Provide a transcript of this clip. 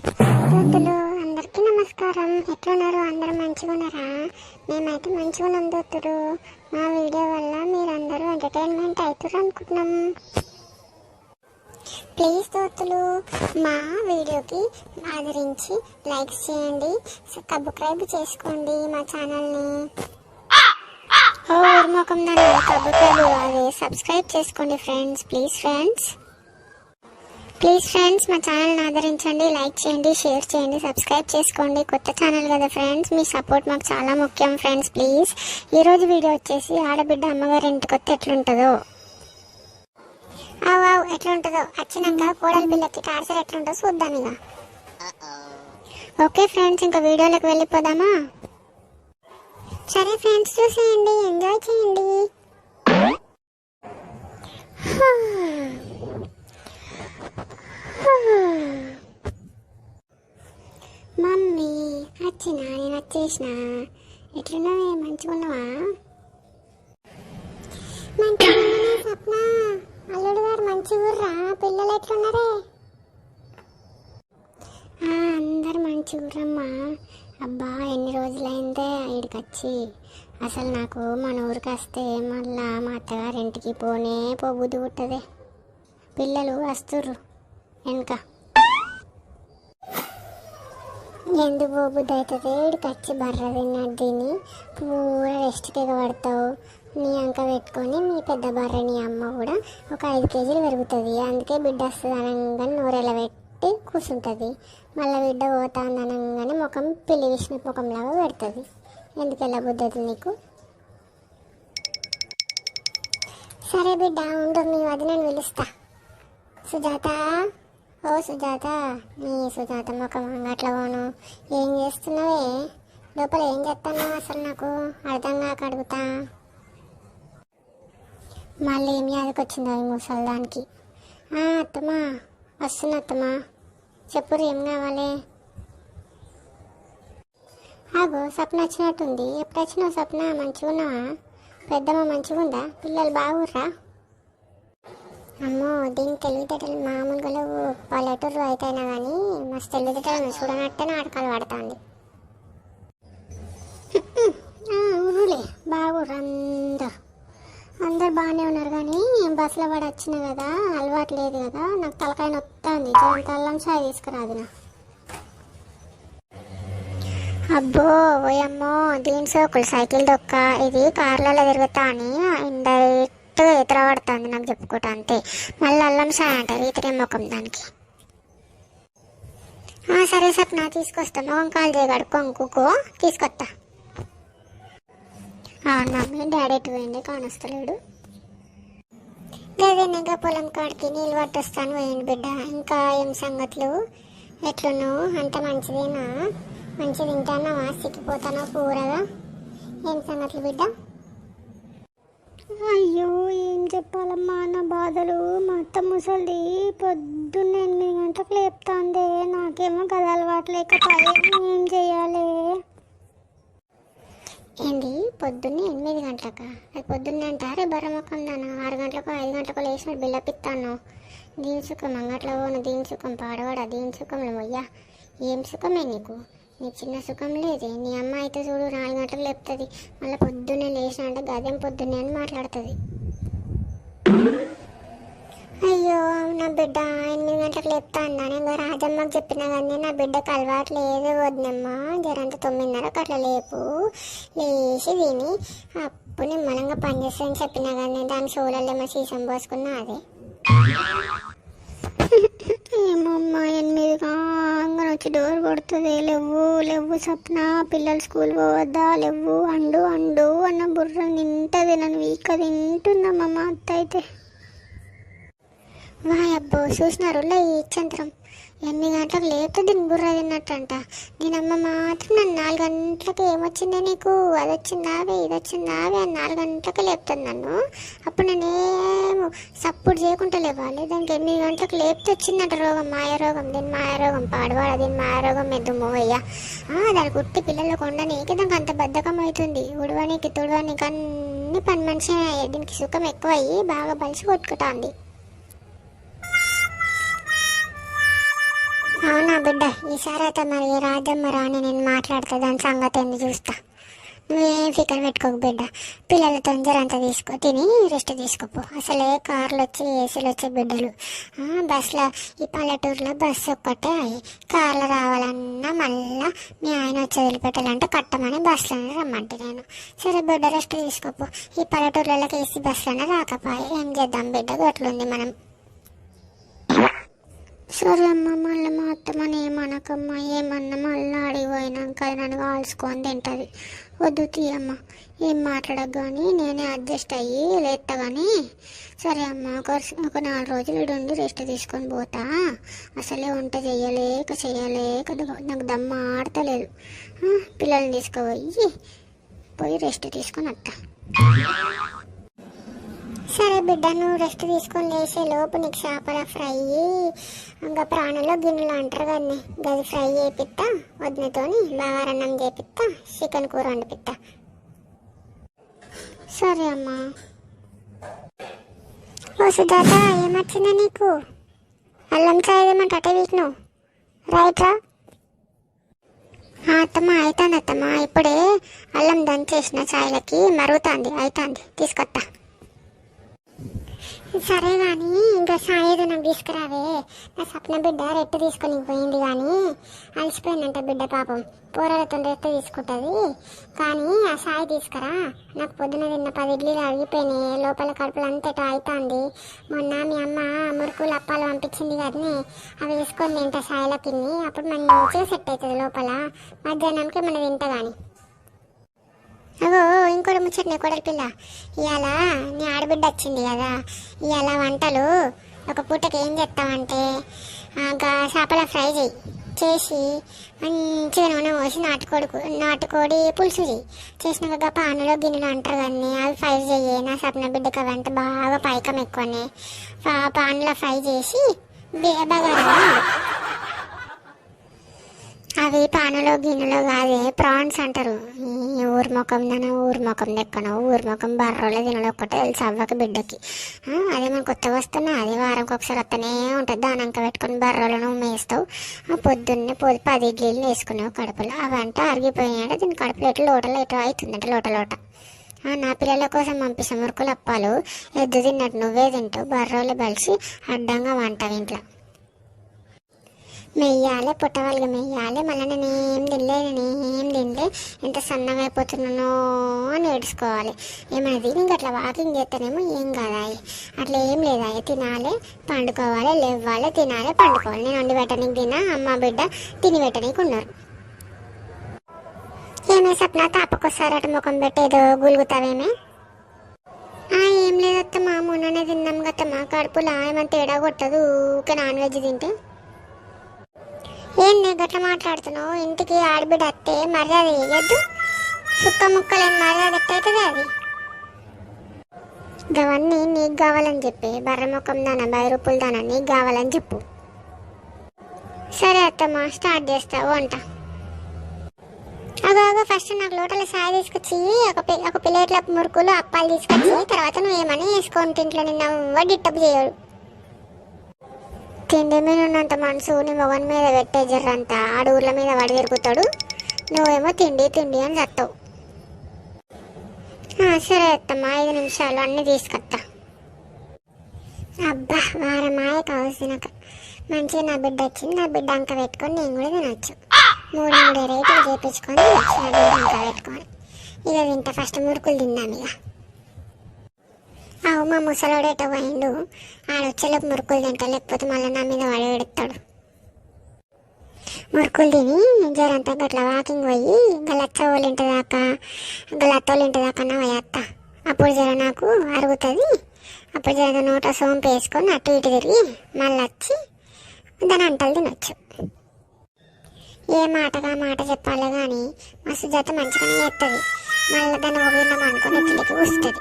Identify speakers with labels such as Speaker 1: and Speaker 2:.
Speaker 1: దోస్తులు అందరికీ నమస్కారం. ఎట్లున్నారు? అందరూ మంచిగా ఉన్నారా? మేమైతే మంచిగా ఉన్నాం దోస్తులు. మా వీడియో వల్ల మీరందరూ ఎంటర్టైన్మెంట్ అవుతారు అనుకుంటున్నాం. ప్లీజ్ దోస్తులు మా వీడియోకి ఆదరించి లైక్స్ చేయండి, సబ్స్క్రైబ్ చేసుకోండి మా ఛానల్ని. ఊర్మోకం దాన్ని సబ్స్క్రైబ్ అదే సబ్స్క్రైబ్ చేసుకోండి ఫ్రెండ్స్. ప్లీజ్ ఫ్రెండ్స్ మా ఛానల్ని ఆదరించండి, లైక్ చేయండి, షేర్ చేయండి, సబ్స్క్రైబ్ చేసుకోండి. కొత్త ఛానల్ కదా ఫ్రెండ్స్, మీ సపోర్ట్ మాకు చాలా ముఖ్యం ఫ్రెండ్స్. ప్లీజ్. ఈరోజు వీడియో వచ్చేసి ఆడబిడ్డ అమ్మగారి ఇంటికి వస్తే ఎట్లుంటుందో ఎట్లుంటుందో వచ్చినాక కోడలి పిల్లకి టార్చర్ ఎట్లుంటుందో చూద్దాం ఇక. ఓకే ఫ్రెండ్స్, ఇంకా వీడియోలోకి వెళ్ళిపోదామా? సరే ఫ్రెండ్స్, చూసేయండి, ఎంజాయ్ చేయండి. మమ్మీ వచ్చినా, నేను వచ్చేసిన. ఎట్లున్నావే? మంచిగా ఉన్నావా? మంచిగా స్వప్న, అల్లుడు గారు మంచిగుర్రా? పిల్లలు ఎట్లున్నారే? అందరు మంచిగుర్రమ్మా. అబ్బా ఎన్ని రోజులైందే ఇక్కడికి వచ్చి. అసలు నాకు మన ఊరికి వస్తే మళ్ళా మా అత్తగారింటికి పోబుద్ది పుట్టదే. పిల్లలు వస్తుర్రు వెనుక, ఎందుకు పోబుద్ది అవుతుంది? ఇక్కడికి వచ్చి బర్ర తిన్నట్టు తిని పూరా రెస్ట్కి ఎగబడతావు. నీ అంక పెట్టుకొని మీ పెద్ద బర్ర నీ అమ్మ కూడా ఒక 5 కేజీలు పెరుగుతుంది. అందుకే బిడ్డ వస్తుంది అనగానే నూరెల పెట్టి కూర్చుంటుంది. మళ్ళీ బిడ్డ పోతుంది అనగానే ముఖం పిల్లి విష్ణు ముఖంలాగా పెడుతుంది. ఎందుకు ఎలా బుద్ధి అవుతుంది నీకు? సరే బిడ్డ ఉండు, మీ వదినని పిలుస్తా. సుజాత, ఓ సుజాత, నీ సుజాత ముఖం అంగట్లో పోను. ఏం చేస్తున్నావే? లోపల ఏం చేస్తున్నావు అసలు? నాకు అర్థం కాక అడుగుతా. మళ్ళీ ఏం యాదకొచ్చిందో ఈ ముసల్దానికి. అత్తమ్మా వస్తున్నా అత్తమ్మా, చెప్పురు ఏం కావాలి? ఆగో సప్న వచ్చినట్టుంది. ఎప్పుడు వచ్చినావు సప్న? మంచిగా ఉన్నావా? పెద్దమ్మ మంచిగా ఉందా? పిల్లలు బాగుర్రా? అమ్మో దీనికి తెలివితేటలు మామూలుగా లేవు. పల్లెటూరు అయితేనా కానీ మస్తు తెలివితేటలు చూడనట్టే నాటకాలు పడుతుంది. ఊరులే బాగుర్రు అందరు బాగానే ఉన్నారు. కానీ బస్సులో పడి వచ్చిన కదా, అలవాటు లేదు కదా, నాకు తలకాయ నొత్తుంది. అల్లం చాయ్ తీసుకురాదు నా. అబ్బో ఓయమ్మో, దీని సోకులు సైకిల్ దొక్క, ఇది కార్లలో తిరుగుతా అని ఇండైరెక్ట్గా ఎదుర పడుతుంది నాకు చెప్పుకుంటా అంతే. మళ్ళీ అల్లం చాయ్ అంటారు ఇతరే ముఖం దానికి. సరే సప్న తీసుకొస్తా. మొహం కాల్ చేయగాడు కొంకుకో తీసుకొస్తా. మమ్మీ డాడీ ఎటు పోయింది కానొస్తలేడు. లేదన్నగా పొలం కాడికి నీళ్ళు పట్టొస్తాను పోయింది బిడ్డ. ఇంకా ఏం సంగతులు? ఎట్లున్నావు? అంత మంచిదేనా? మంచి తింటానావా? సిక్కిపోతానా పూరగా? ఏం సంగతులు బిడ్డ? అయ్యో ఏం చెప్పాలమ్మా నా బాధలు. మా అత్త ముసలిది పొద్దున్న 8 గంటలకు లేపుతాందే. నాకేమో కదా అలవాటు లేకపోయే. ఏం చెయ్యాలి? ఏంది పొద్దున్నే 8 గంటలకా? అది పొద్దున్నే అంటారే బర్రముఖం దానా? 6 గంటలకు 5 గంటలకు లేచినట్టు బిల్లపిస్తాను. దీని సుఖం అంగట్లో పోను, దీని సుఖం పాడవాడా, దీని సుఖంలో మొయ్యా. ఏం సుఖమే నీకు? నీ చిన్న సుఖం లేదే. నీ అమ్మ అయితే చూడు 4 గంటలకు లేపుతుంది. మళ్ళీ పొద్దున్నే లేచిన అంటే గదేం పొద్దున్నే అని మాట్లాడుతుంది. అయ్యో నా బిడ్డ 8 గంటలకు లేపుతా అన్నాను. ఇంకా రాజమ్మకి చెప్పినా కానీ నా బిడ్డకు అలవాటు లేదు వద్దమ్మా. జరంత 9:30కు అట్లా లేపు. లేచి తిని అప్పుడు నిమ్మలంగా పనిచేస్తానని చెప్పినా కానీ దాని షోలల్లో సీసం పోసుకున్నా. అదే ఏమమ్మా 8 కాంగా వచ్చి డోర్ కొడుతుంది. లేవు సప్న, పిల్లలు స్కూల్ పోవద్దా? లేవు అండు అన్న బుర్ర తింటుంది. నన్ను వీక్ తింటుందమ్మా మా అత్త అయితే. అబ్బో చూసినారు ఈ చంద్రం 8 గంటలకు లేపితే దీని బుర్ర తిన్నట్టంట. దీనమ్మ మాత్రం నన్ను 4 గంటలకు ఏమొచ్చిందే నీకు, అది వచ్చిందావే ఇది వచ్చిందావే అని 4 గంటలకు లేపుతుంది నన్ను. అప్పుడు నేనేమో సపోర్ట్ చేయకుండా లేవాలి. దానికి 8 గంటలకు లేపితే వచ్చిందంట రోగం, మాయారోగం. దీని మాయారోగం పాడవాడ, దీని మాయారోగం ఎద్దుమోయ్యా. దాని కుట్టి పిల్లలు కొండనీకి దానికి అంత బద్ధకం అవుతుంది. ఉడవనికి తుడవనికి అన్ని పని మనిషి. దీనికి సుఖం ఎక్కువ అయ్యి బాగా బలిసి కొట్టుకుంటుంది. అవునా బిడ్డ ఈసారి అయితే మరి రాజమ్మ రాని నేను మాట్లాడుతా, దాని సంగతి ఏంది చూస్తా. నువ్వేం ఫికర్ పెట్టుకోకు బిడ్డ. పిల్లలతో జరంతా తీసుకో, తిని రెస్ట్ తీసుకోపో. అసలే కార్లు వచ్చి ఏసీలు వచ్చే బిడ్డలు. బస్సులో ఈ పల్లెటూరులో బస్సు ఒక్కటే కార్లో రావాలన్నా మళ్ళా మీ ఆయన వచ్చి వదిలిపెట్టాలంటే కట్టమని బస్సులోనే రమ్మంటే నేను. సరే బిడ్డ రెస్ట్ తీసుకోపో. ఈ పల్లెటూర్లలోకి ఏసీ బస్సులోనే రాకపోయి ఏం చేద్దాం బిడ్డ, గట్లుంది మనం. సరే అమ్మ, మళ్ళీ మా అత్తమ్మని ఏమనకమ్మ. ఏమన్నా మళ్ళీ అడిగిపోయినాక నన్ను కాల్చుకొని తింటుంది. వద్దు తీయమ్మ, ఏం మాట్లాడక కానీ నేనే అడ్జస్ట్ అయ్యి లేస్తా కానీ. సరే అమ్మ, ఒక 4 రోజులు ఇడుండి రెస్ట్ తీసుకొని పోతా. అసలే వంట చేయలేక నాకు దమ్మ ఆడతలేదు. పిల్లల్ని పోయి రెస్ట్ తీసుకొని వస్తా. సరే బిడ్డ, నువ్వు రెస్ట్ తీసుకొని లేసే లోపు నీకు చేపల ఫ్రై ఇంకా ప్రాణంలో గిన్నెలు అంటారు కానీ గది ఫ్రై చేపిస్తా. వదినతోని బాగారన్నం చేపిస్తా, చికెన్ కూర వండిపిస్తా. సరే అమ్మా. ఓ సుజాత, ఏమొచ్చిందా నీకు? అల్లం చాయ్ ఏమంటే అటే వీక్ను రైట్ రా. అత్తమ్మ అవుతుంది అత్తమ్మ, ఇప్పుడే అల్లం దంచేసిన చాయ్లకి మరుగుతుంది, అవుతుంది తీసుకొస్తా. సరే కానీ ఇంకా సాయేదో నాకు తీసుకురావే. నా సప్న బిడ్డ రెట్టు తీసుకొని పోయింది కానీ అలసిపోయిందంట బిడ్డ పాపం. కూరలతో రెట్టు తీసుకుంటుంది కానీ ఆ సాయి తీసుకురా. నాకు పొద్దున తిన్న 10 ఇడ్లీలు అరిగిపోయినాయి, లోపల కడుపులు అంతటా అవుతుంది. మొన్న మీ అమ్మ మురుకులు అప్పాలు పంపించింది కానీ అవి వేసుకొని తింటా సాయిలకి. అప్పుడు మంచిగా సెట్ అవుతుంది లోపల. మధ్యాహ్నానికి మనం తింటా కానీ. అగో ఇంకోటి ముచ్చట కోడలి పిల్ల, ఇవాళ నీ ఆడబిడ్డ వచ్చింది కదా, ఇవాళ వంటలు ఒక పూటకి ఏం చేస్తామంటే చేపల ఫ్రై చేసి మంచిగా నూనె పోసి నాటుకోడి పులుసు చేసినాక పానులో గిన్నెలు అంటారు కానీ అవి ఫ్రై చెయ్యి. నా సప్న బిడ్డకి అవంటే బాగా పైకం ఎక్కువనే. పానులో ఫ్రై చేసి బగారా. అవి పానులో గిన్నెలో కాదే, ప్రాన్స్ అంటారు. ఊరి ముఖం లెక్కన ఊరి ముఖం బర్రోలో గిన్నెలో ఒక్కటే తెలుసు అవ్వక బిడ్డకి. అదే మనం కొత్తగా వస్తున్నా, అదే వారంకి ఒకసారి వస్తూనే ఉంటుంది. దానంక పెట్టుకొని బర్రోలను మేస్తావు. పొద్దున్నే 10 ఇడ్లీలు వేసుకున్నావు కడుపులో. అవంటే అరిగిపోయినాడు. దీని కడుపులో లోటలు అవుతుందంట లోట. నా పిల్లల కోసం పంపిస్తాం మురుకులు అప్పాలు. ఎద్దు తిన్నట్టు నువ్వే తింటావు, బర్రోలు బలిసి అడ్డంగా వంటావు ఇంట్లో. మెయ్యాలి, పుట్టవాళ్ళగా మెయ్యాలి. మళ్ళీ నేనేం తినలే, ఎంత సన్నగా అయిపోతున్నానో అని ఏడుచుకోవాలి. ఏమైనా తిని అట్లా వాకింగ్ చేస్తానేమో ఏం కాదా, అట్లా ఏం లేదా. తినాలి, పండుకోవాలి, లేవాలి, తినాలి, పండుకోవాలి. నేను వండి పెట్టడానికి తిన్నా, అమ్మ బిడ్డ తిని పెట్టడానికి ఉన్నారు. ఏమే సప్న, తాపకొస్తారు అటు ముఖం పెట్టి ఏదో గులుగుతావేమే? ఏం లేదత్తమ్మా, మొన్ననే తిన్నాం కదమ్మా. కడుపులో ఏమైనా తేడా కొట్టదు ఊకే నాన్ వెజ్ తింటే. ఏంటి గట్లా మాట్లాడుతున్నావు? ఇంటికి ఆడబిడ్డ అత్తే మర్యాద వేయద్దు, సుక్క ముక్కలేని మర్యాద ఎట్టయితుంది అది. గవన్నీ నీకు కావాలని చెప్పి బర్ర ముఖం దానా 10 రూపాయలు దానా నీకు కావాలని చెప్పు. సరే అత్తమ్మా, స్టార్ట్ చేస్తా వంట. అగో ఫస్ట్ నాకు లోటల సాయి తీసుకొచ్చి ఒక ప్లేట్ల మురుకులు అప్పాలు తీసుకొచ్చి తర్వాత నువ్వేమని వేసుకోండి. ఇంట్లో నిన్న డిట్టప్ చేయడు. తిండి మీద ఉన్నంత మనసు నీ మొగన్ మీద పెట్టే జర్రంతా అడుగుల మీద వడి తిరుగుతాడు. నువ్వేమో తిండి అని చెప్తావు. సరే అత్తమ్మా, 5 నిమిషాలు అన్నీ తీసుకొస్తా. అబ్బా వారమాయ కావలసినాక మంచిగా నా బిడ్డ వచ్చింది. నా బిడ్డ అంక పెట్టుకొని నేను కూడా తినొచ్చు. 3 రేట్లు చేపించుకొని నా బిడ్డ అంక పెట్టుకొని ఇక తింటా. ఫస్ట్ మురుకులు తిన్నాను ఇక. మా ముసలోడేటో పోయిండు, ఆడొచ్చేలోపు మురుకులు తింటా, లేకపోతే మళ్ళీ నా మీద వాడు పెడతాడు. మురుకులు తిని జరంతా గట్ల వాకింగ్ పోయి గలత్తోళ్ళు ఇంటి దాకా పోయేస్తా. అప్పుడు జర నాకు అరుగుతుంది. అప్పుడు జర నోట సోంపు వేసుకొని అటు ఇటు తిరిగి మళ్ళీ వచ్చి దాని అంటలు తినొచ్చు. ఏ మాటగా మాట చెప్పాలి కానీ మా సుజాత మంచిగానే చేస్తుంది. మళ్ళీ దాన్ని ఒక అనుకుని ఎత్తులకి కూస్తుంది.